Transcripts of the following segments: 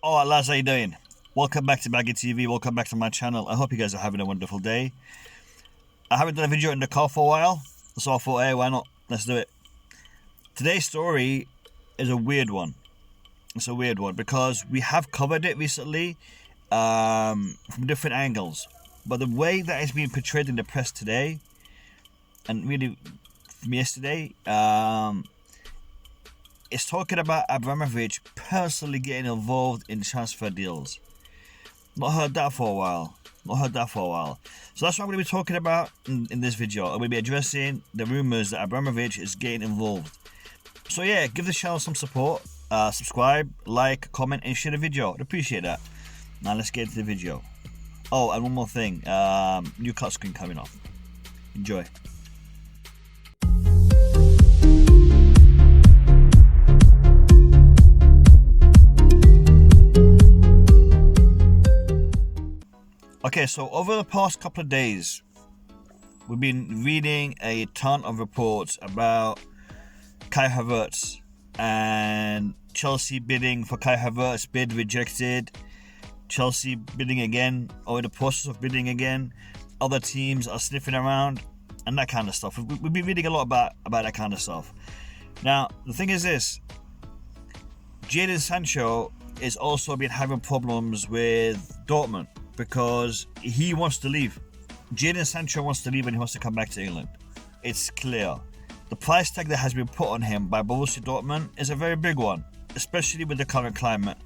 Oh, lads, how you doing? Welcome back to Baggy TV. Welcome back to my channel. I hope you guys are having a wonderful day. I haven't done a video in the car for a while, so I thought, hey, why not? Let's do it. Today's story is a weird one. It's a weird one because we have covered it recently from different angles. But the way that it's being portrayed in the press today, and really from yesterday, it's talking about Abramovich personally getting involved in transfer deals. Not heard that for a while. So that's what I'm going to be talking about in this video. I'm going to be addressing the rumors that Abramovich is getting involved. So yeah, give the channel some support. Subscribe, like, comment, and share the video. I'd appreciate that. Now let's get into the video. Oh, and one more thing. New cut screen coming off. Enjoy. Okay, so over the past couple of days, we've been reading a ton of reports about Kai Havertz and Chelsea bidding for Kai Havertz, bid rejected, Chelsea bidding again, or in the process of bidding again, other teams are sniffing around, and that kind of stuff. We've been reading a lot about that kind of stuff. Now, the thing is this, Jadon Sancho is also been having problems with Dortmund, because he wants to leave. Jadon Sancho wants to leave and he wants to come back to England. It's clear. The price tag that has been put on him by Borussia Dortmund is a very big one, especially with the current climate.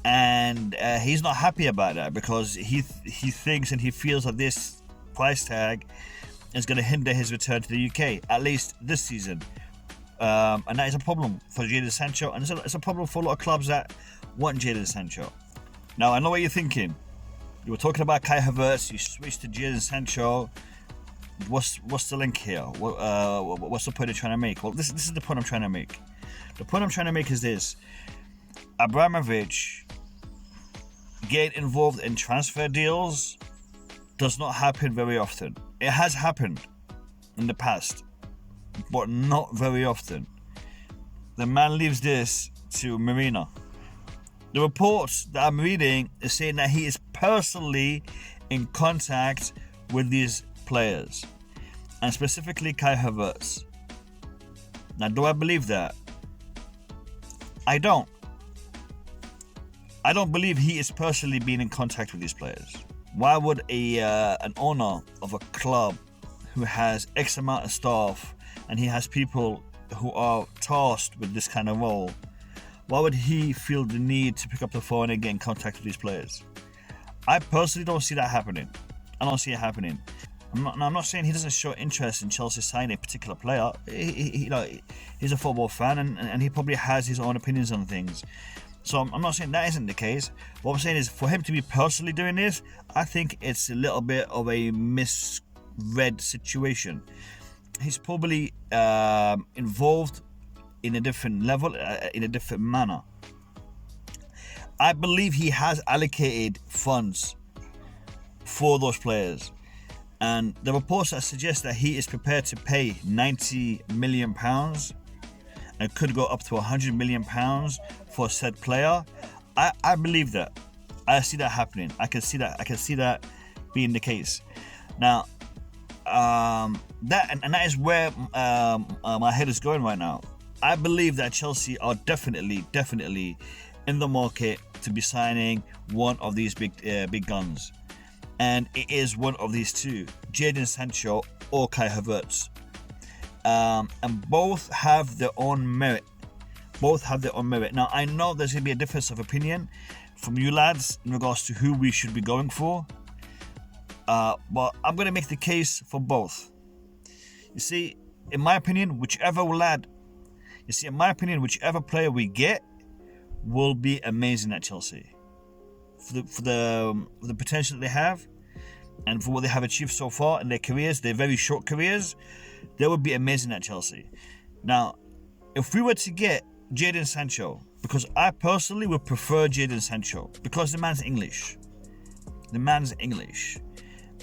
And he's not happy about that because he thinks and he feels that this price tag is going to hinder his return to the UK, at least this season. And that is a problem for Jadon Sancho, and it's a problem for a lot of clubs that want Jadon Sancho. Now, I know what you're thinking. You were talking about Kai Havertz, you switched to Jadon Sancho. What's the link here? What's the point you're trying to make? Well, this is the point I'm trying to make. The point I'm trying to make is this. Abramovich getting involved in transfer deals does not happen very often. It has happened in the past, but not very often. The man leaves this to Marina. The reports that I'm reading is saying that he is personally in contact with these players, and specifically Kai Havertz. Now, do I believe that? I don't. I don't believe he is personally being in contact with these players. Why would an owner of a club who has X amount of staff and he has people who are tasked with this kind of role, why would he feel the need to pick up the phone and get in contact with these players? I personally don't see that happening. I don't see it happening. I'm not saying he doesn't show interest in Chelsea signing a particular player. He's a football fan and he probably has his own opinions on things. So I'm not saying that isn't the case. What I'm saying is, for him to be personally doing this, I think it's a little bit of a misread situation. He's probably involved in a different level, in a different manner. I believe he has allocated funds for those players, and the reports that suggest that he is prepared to pay £90 million and could go up to £100 million for said player. I believe that. I see that happening. I can see that being the case. Now, that is where my head is going right now. I believe that Chelsea are definitely in the market to be signing one of these big guns, and it is one of these two, Jadon Sancho or Kai Havertz, and both have their own merit. Now, I know there's going to be a difference of opinion from you lads in regards to who we should be going for, but I'm going to make the case for both. You see, in my opinion, whichever player we get will be amazing at Chelsea. For the potential that they have, and for what they have achieved so far in their careers, their very short careers, they would be amazing at Chelsea. Now, if we were to get Jadon Sancho, because I personally would prefer Jadon Sancho, because the man's English.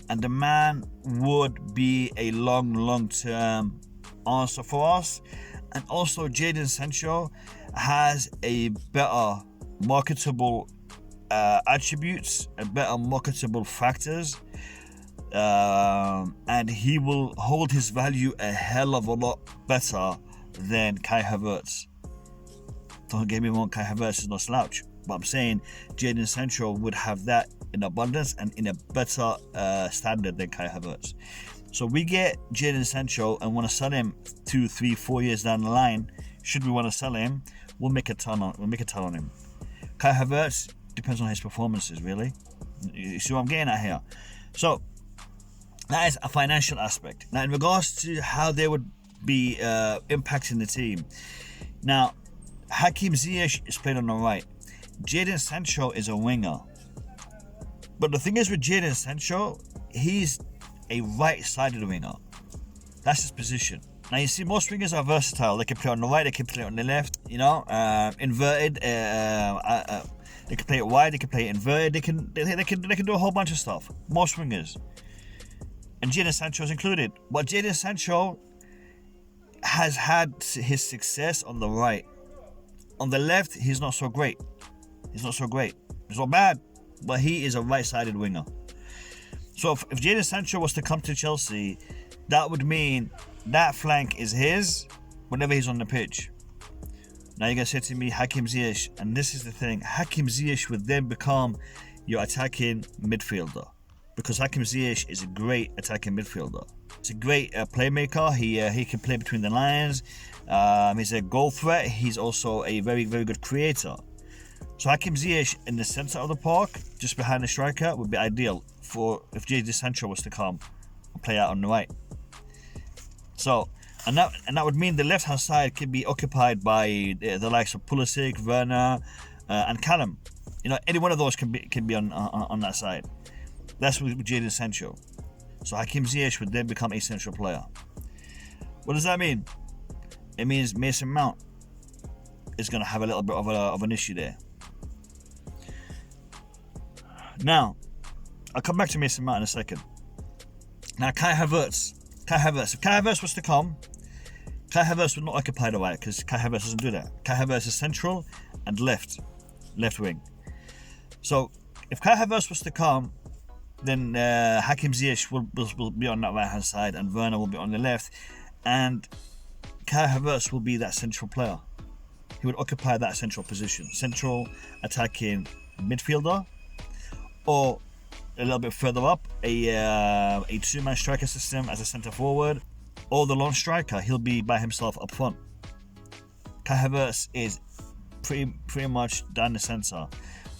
And the man would be a long-term answer for us. And also, Jadon Sancho has a better marketable attributes and better marketable factors, and he will hold his value a hell of a lot better than Kai Havertz. Don't get me wrong, Kai Havertz is no slouch, but I'm saying Jadon Sancho would have that in abundance and in a better standard than Kai Havertz. So we get Jadon Sancho and want to sell him 2, 3, 4 years down the line. Should we want to sell him, we'll make a ton on him. Kai Havertz depends on his performances, really. You see what I'm getting at here? So that is a financial aspect. Now, in regards to how they would be impacting the team. Now, Hakim Ziyech is playing on the right. Jadon Sancho is a winger. But the thing is with Jadon Sancho, he's a right-sided winger. That's his position. Now, you see, most wingers are versatile. They can play on the right, they can play on the left, inverted. They can play it wide, they can play it inverted. They can do a whole bunch of stuff. Most wingers. And Jadon Sancho is included. But Jadon Sancho has had his success on the right. On the left, he's not so great. He's not bad, but he is a right-sided winger. So if Jadon Sancho was to come to Chelsea, that would mean that flank is his whenever he's on the pitch. Now you're going to say to me, Hakim Ziyech, and this is the thing, Hakim Ziyech would then become your attacking midfielder. Because Hakim Ziyech is a great attacking midfielder. He's a great playmaker. He can play between the lines. He's a goal threat. He's also a very, very good creator. So Hakim Ziyech in the centre of the park, just behind the striker, would be ideal for if Jadon Sancho was to come and play out on the right. So, and that would mean the left-hand side could be occupied by the likes of Pulisic, Werner, and Callum. Any one of those can be on that side. That's with Jadon Sancho. So Hakim Ziyech would then become a central player. What does that mean? It means Mason Mount is going to have a little bit of an issue there. Now, I'll come back to Mason Mount in a second. Now, Kai Havertz. If Kai Havertz was to come, Kai Havertz would not occupy the right because Kai Havertz doesn't do that. Kai Havertz is central and left wing. So, if Kai Havertz was to come, then Hakim Ziyech will be on that right hand side and Werner will be on the left, and Kai Havertz will be that central player. He would occupy that central position, central attacking midfielder, or a little bit further up, a two-man striker system as a centre forward, or the lone striker. He'll be by himself up front. Kai Havertz is pretty much down the centre.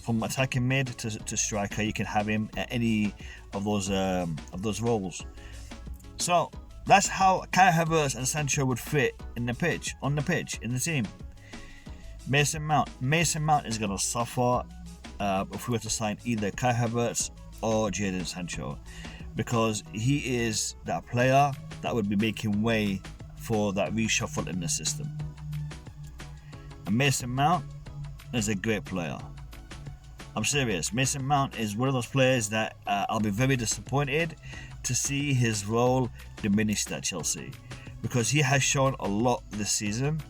From attacking mid to striker, you can have him at any of those roles. So that's how Kai Havertz and Sancho would fit on the pitch, in the team. Mason Mount is going to suffer if we were to sign either Kai Havertz or Jadon Sancho, because he is that player that would be making way for that reshuffle in the system. And Mason Mount is a great player. I'm serious. Mason Mount is one of those players that I'll be very disappointed to see his role diminished at Chelsea, because he has shown a lot this season,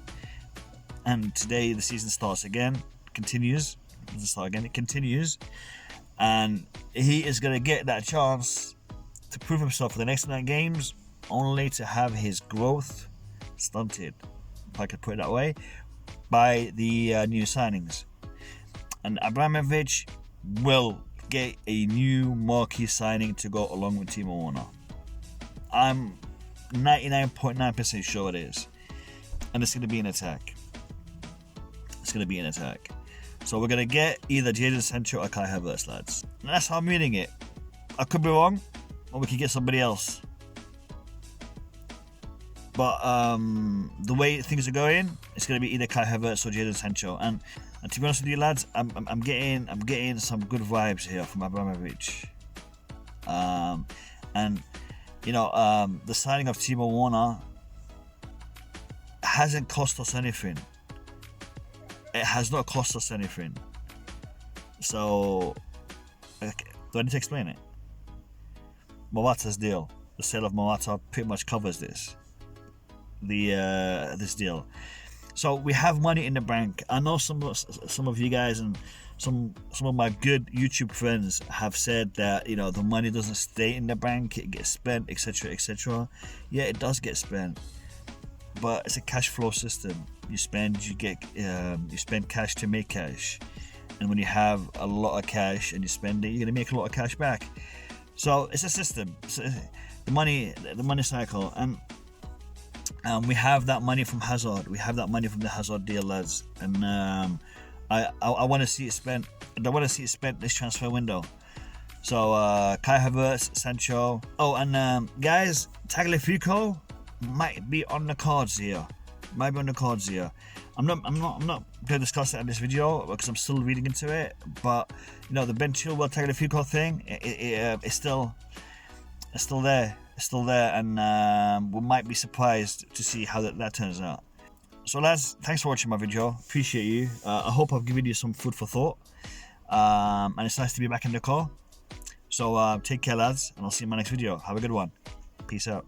and today the season starts again. It continues, and he is going to get that chance to prove himself for the next 9 games, only to have his growth stunted, if I could put it that way, by the new signings. And Abramovich will get a new marquee signing to go along with Timo Werner. I'm 99.9% sure it is. And it's going to be an attack. So we're going to get either Jadon Sancho or Kai Havertz, lads. And that's how I'm reading it. I could be wrong, or we could get somebody else. But the way things are going, it's going to be either Kai Havertz or Jadon Sancho. And to be honest with you, lads, I'm getting some good vibes here from Abramovich. And the signing of Timo Werner hasn't cost us anything. It has not cost us anything. So, do I need to explain it? Morata's deal, the sale of Morata, pretty much covers this. This deal. So we have money in the bank. I know some of you guys and some of my good YouTube friends have said that, you know, the money doesn't stay in the bank, it gets spent, etc., etc. Yeah, it does get spent, but it's a cash flow system. You spend, you get, you spend cash to make cash, and when you have a lot of cash and you spend it, you're gonna make a lot of cash back. So it's a system. So the money cycle, and we have that money from Hazard. We have that money from the Hazard deal, lads, and I want to see it spent. I want to see it spent this transfer window. So Kai Havertz, Sancho. Oh, and guys, Tagliafico might be on the cards here. Might be on the cards here. I'm not going to discuss it in this video because I'm still reading into it. But you know, the Ben Chilwell Tagliafico thing, it's still there. It's still there, and we might be surprised to see how that turns out. So lads, thanks for watching my video. Appreciate you. I hope I've given you some food for thought. And it's nice to be back in the car. So take care, lads, and I'll see you in my next video. Have a good one. Peace out.